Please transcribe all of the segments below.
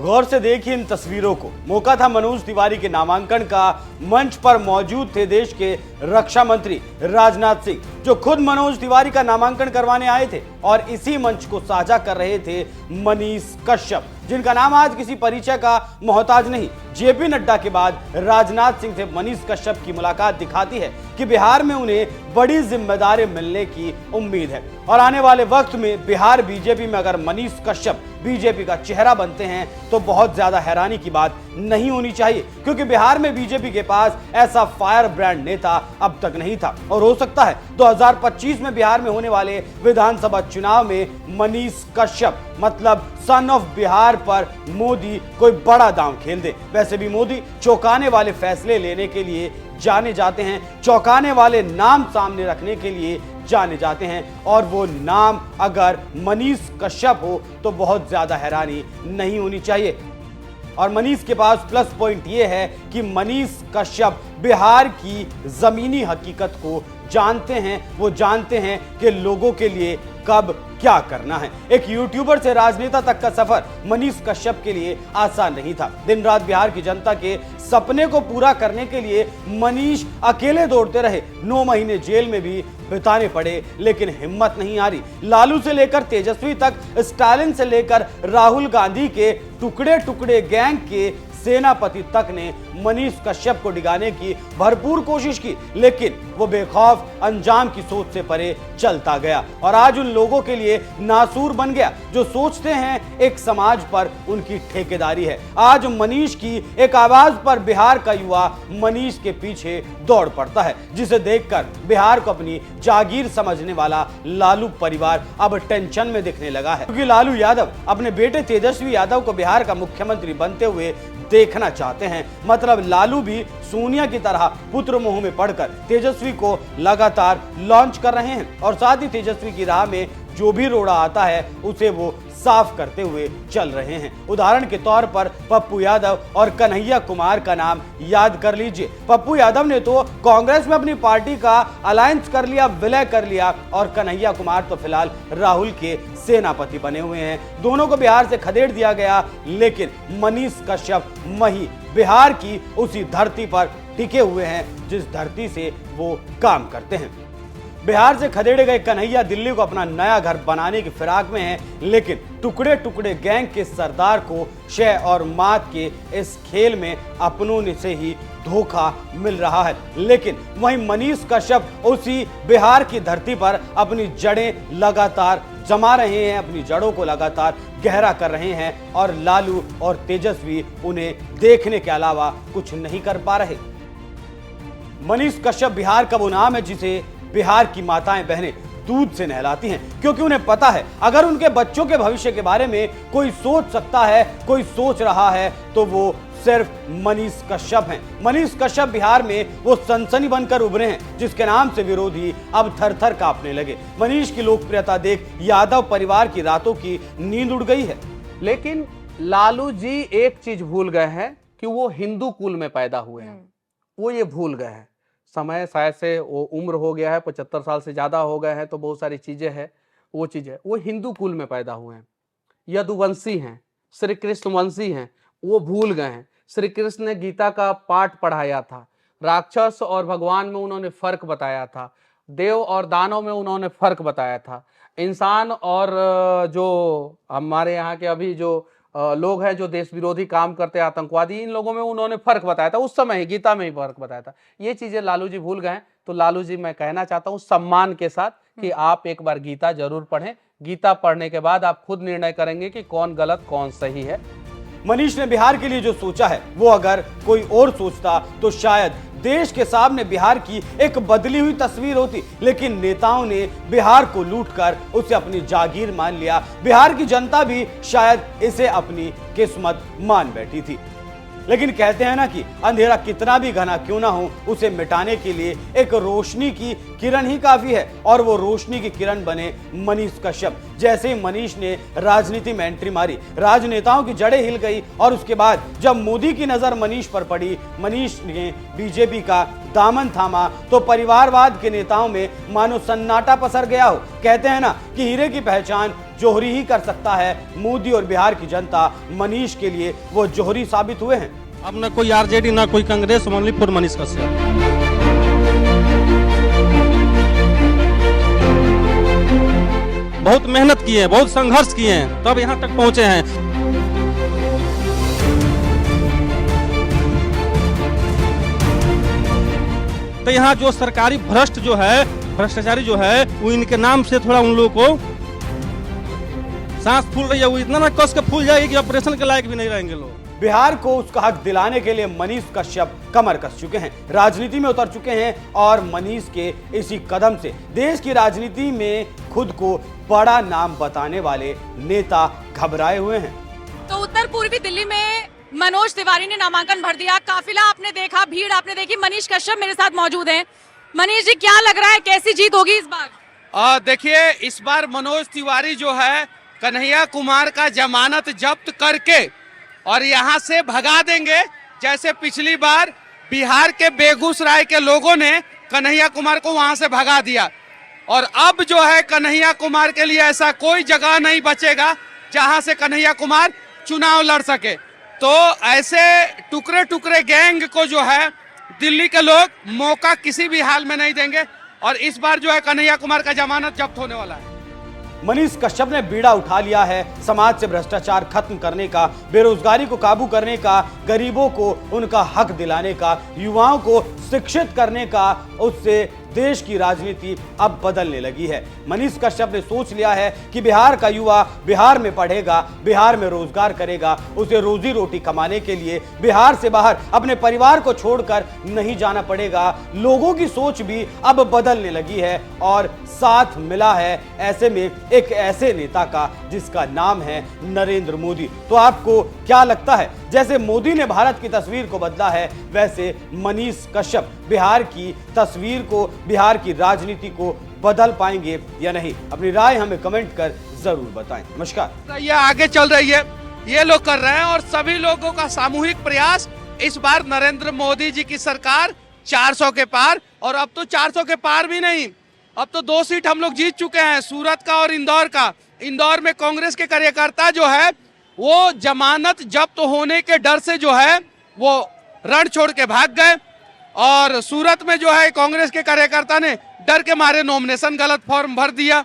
गौर से देखिए इन तस्वीरों को। मौका था मनोज तिवारी के नामांकन का। मंच पर मौजूद थे देश के रक्षा मंत्री राजनाथ सिंह, जो खुद मनोज तिवारी का नामांकन करवाने आए थे, और इसी मंच को साझा कर रहे थे मनीष कश्यप, जिनका नाम आज किसी परिचय का मोहताज नहीं। जेपी नड्डा के बाद राजनाथ सिंह से मनीष कश्यप की मुलाकात दिखाती है कि बिहार में उन्हें बड़ी जिम्मेदारी मिलने की उम्मीद है, और आने वाले वक्त में बिहार बीजेपी में अगर मनीष कश्यप बीजेपी का चेहरा बनते हैं तो बहुत ज्यादा हैरानी की बात नहीं होनी चाहिए, क्योंकि बिहार में बीजेपी के पास ऐसा फायर ब्रांड नेता अब तक नहीं था। और हो सकता है 2025 में बिहार में होने वाले विधानसभा चुनाव में मनीष कश्यप मतलब सन ऑफ बिहार पर मोदी कोई बड़ा दांव खेल दे। वैसे भी मोदी चौंकाने वाले फैसले लेने के लिए जाने जाते हैं, चौंकाने वाले नाम सामने रखने के लिए जाने जाते हैं, और वो नाम अगर मनीष कश्यप हो तो बहुत ज्यादा हैरानी नहीं होनी चाहिए। और मनीष के पास प्लस पॉइंट ये है कि मनीष कश्यप बिहार की जमीनी हकीकत को जानते हैं। वो जानते हैं कि लोगों के लिए कब क्या करना है। एक यूट्यूबर से राजनेता तक का सफर मनीष कश्यप के लिए आसान नहीं था। दिन रात बिहार की जनता के सपने को पूरा करने के लिए मनीष अकेले दौड़ते रहे। 9 महीने जेल में भी बिताने पड़े, लेकिन हिम्मत नहीं हारी। लालू से लेकर तेजस्वी तक, स्टालिन से लेकर राहुल गांधी के टुकड़े टुकड़े गैंग के सेनापति तक ने मनीष कश्यप को डिगाने की भरपूर कोशिश की, लेकिन वो बेखौफ अंजाम की सोच से परे चलता गया, और आज उन लोगों के लिए नासूर बन गया जो सोचते हैं एक समाज पर उनकी ठेकेदारी है। आज मनीष की एक आवाज पर बिहार का युवा मनीष के पीछे दौड़ पड़ता है, जिसे देखकर बिहार को अपनी जागीर समझने वाला लालू परिवार अब टेंशन में दिखने लगा है, क्योंकि लालू यादव अपने बेटे तेजस्वी यादव को बिहार का मुख्यमंत्री बनते हुए देखना चाहते हैं। मतलब लालू भी सोनिया की तरह पुत्र मोह में पड़कर तेजस्वी को लगातार लॉन्च कर रहे हैं, और साथ ही तेजस्वी की राह में जो भी रोड़ा आता है उसे वो साफ करते हुए चल रहे हैं। उदाहरण के तौर पर पप्पू यादव और कन्हैया कुमार का नाम याद कर लीजिए। पप्पू यादव ने तो कांग्रेस में अपनी पार्टी का अलायंस कर लिया, विलय कर लिया, और कन्हैया कुमार तो फिलहाल राहुल के सेनापति बने हुए हैं। दोनों को बिहार से खदेड़ दिया गया, लेकिन मनीष कश्यप वहीं बिहार की उसी धरती पर टिके हुए हैं जिस धरती से वो काम करते हैं। बिहार से खदेड़े गए कन्हैया दिल्ली को अपना नया घर बनाने की फिराक में हैं, लेकिन टुकड़े टुकड़े गैंग के सरदार को शय और मात के इस खेल में अपनों ने से ही धोखा मिल रहा है। लेकिन वहीं मनीष कश्यप उसी बिहार की धरती पर अपनी जड़ें लगातार जमा रहे हैं, अपनी जड़ों को लगातार गहरा कर रहे हैं, और लालू और तेजस्वी उन्हें देखने के अलावा कुछ नहीं कर पा रहे। मनीष कश्यप बिहार का वो नाम है जिसे बिहार की माताएं बहनें दूध से नहलाती हैं, क्योंकि उन्हें पता है अगर उनके बच्चों के भविष्य के बारे में कोई सोच सकता है, कोई सोच रहा है, तो वो सिर्फ मनीष कश्यप हैं। मनीष कश्यप बिहार में वो सनसनी बनकर उभरे हैं जिसके नाम से विरोधी अब थर थर कांपने लगे। मनीष की लोकप्रियता देख यादव परिवार की रातों की नींद उड़ गई है। लेकिन लालू जी एक चीज भूल गए हैं कि वो हिंदू कुल में पैदा हुए हैं। वो ये भूल गए हैं। समय शायद से वो उम्र हो गया है, 75 साल से ज्यादा हो गए हैं, तो बहुत सारी चीजें हैं। वो चीजें वो हिंदू कुल में पैदा हुए हैं, यदुवंशी हैं, श्री कृष्ण वंशी हैं। वो भूल गए हैं। श्री कृष्ण ने गीता का पाठ पढ़ाया था, राक्षस और भगवान में उन्होंने फर्क बताया था, देव और दानव में उन्होंने फर्क बताया था, इंसान और जो हमारे यहाँ के अभी जो लोग हैं जो देश विरोधी काम करते हैं, आतंकवादी, इन लोगों में उन्होंने फर्क बताया था। उस समय ही गीता में ही फर्क बताया था। ये चीजें लालू जी भूल गए। तो लालू जी मैं कहना चाहता हूँ सम्मान के साथ कि आप एक बार गीता जरूर पढ़ें। गीता पढ़ने के बाद आप खुद निर्णय करेंगे कि कौन गलत कौन सही है। मनीष ने बिहार के लिए जो सोचा है वो अगर कोई और सोचता तो शायद देश के सामने बिहार की एक बदली हुई तस्वीर होती, लेकिन नेताओं ने बिहार को लूटकर उसे अपनी जागीर मान लिया। बिहार की जनता भी शायद इसे अपनी किस्मत मान बैठी थी। लेकिन कहते हैं ना कि अंधेरा कितना भी घना क्यों ना हो, उसे मिटाने के लिए एक रोशनी की किरण ही काफी है, और वो रोशनी की किरण बने मनीष कश्यप। जैसे ही मनीष ने राजनीति में एंट्री मारी, राजनेताओं की जड़ें हिल गई, और उसके बाद जब मोदी की नजर मनीष पर पड़ी, मनीष ने बीजेपी का दामन थामा तो परिवारवाद के नेताओं में मानो सन्नाटा पसर गया हो। कहते हैं ना कि हीरे की पहचान जोहरी ही कर सकता है। मोदी और बिहार की जनता मनीष के लिए वो जोहरी साबित हुए हैं। अब न कोई आरजेडी ना कोई कांग्रेस, ओनली फॉर मनीष कश्यप। बहुत मेहनत किए हैं, बहुत संघर्ष किए हैं, तब यहाँ तक पहुंचे हैं। तो यहाँ जो सरकारी भ्रष्ट जो है, भ्रष्टाचारी जो है, वो इनके नाम से थोड़ा उन लोगों को सांस फूल रही है। वो इतना ना कस के फूल जाएगी कि ऑपरेशन के लायक भी नहीं रहेंगे लोग। बिहार को उसका हक दिलाने के लिए मनीष कश्यप कमर कस चुके हैं, राजनीति में उतर चुके हैं और मनीष के इसी कदम से देश की राजनीति में खुद को बड़ा नाम बताने वाले नेता घबराए हुए हैं। तो उत्तर पूर्वी दिल्ली में मनोज तिवारी ने नामांकन भर दिया। काफिला आपने देखा, भीड़ आपने देखी। मनीष कश्यप मेरे साथ मौजूद हैं। मनीष जी, क्या लग रहा है, कैसी जीत होगी इस बार? देखिए, इस बार मनोज तिवारी जो है कन्हैया कुमार का जमानत जब्त करके और यहाँ से भगा देंगे, जैसे पिछली बार बिहार के बेगूसराय के लोगों ने कन्हैया कुमार को वहां से भगा दिया। और अब जो है कन्हैया कुमार के लिए ऐसा कोई जगह नहीं बचेगा जहां से कन्हैया कुमार चुनाव लड़ सके। तो ऐसे टुकड़े टुकड़े गैंग को जो है दिल्ली के लोग मौका किसी भी हाल में नहीं देंगे और इस बार जो है कन्हैया कुमार का जमानत जब्त होने वाला है। मनीष कश्यप ने बीड़ा उठा लिया है समाज से भ्रष्टाचार खत्म करने का, बेरोजगारी को काबू करने का, गरीबों को उनका हक दिलाने का, युवाओं को शिक्षित करने का। उससे देश की राजनीति अब बदलने लगी है। मनीष कश्यप ने सोच लिया है कि बिहार का युवा बिहार में पढ़ेगा, बिहार में रोजगार करेगा, उसे रोजी रोटी कमाने के लिए बिहार से बाहर अपने परिवार को छोड़कर नहीं जाना पड़ेगा। लोगों की सोच भी अब बदलने लगी है और साथ मिला है ऐसे में एक ऐसे नेता का जिसका नाम है नरेंद्र मोदी। तो आपको क्या लगता है, जैसे मोदी ने भारत की तस्वीर को बदला है, वैसे मनीष कश्यप बिहार की तस्वीर को, बिहार की राजनीति को बदल पाएंगे या नहीं? अपनी राय हमें कमेंट कर जरूर बताएं। नमस्कार। ये आगे चल रही है, ये लोग कर रहे हैं और सभी लोगों का सामूहिक प्रयास। इस बार नरेंद्र मोदी जी की सरकार 400 के पार, और अब तो 400 के पार भी नहीं, अब तो 2 सीट हम लोग जीत चुके हैं, सूरत का और इंदौर का। इंदौर में कांग्रेस के कार्यकर्ता जो है वो जमानत जब्त होने के डर से जो है वो रण छोड़ के भाग गए, और सूरत में जो है कांग्रेस के कार्यकर्ता ने डर के मारे नॉमिनेशन गलत फॉर्म भर दिया,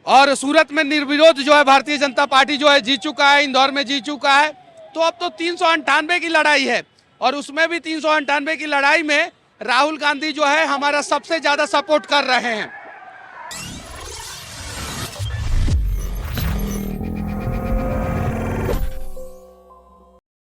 और सूरत में निर्विरोध जो है भारतीय जनता पार्टी जो है जीत चुका है, इंदौर में जीत चुका है। तो अब तो 398 की लड़ाई है, और उसमें भी 398 की लड़ाई में राहुल गांधी जो है हमारा सबसे ज्यादा सपोर्ट कर रहे हैं।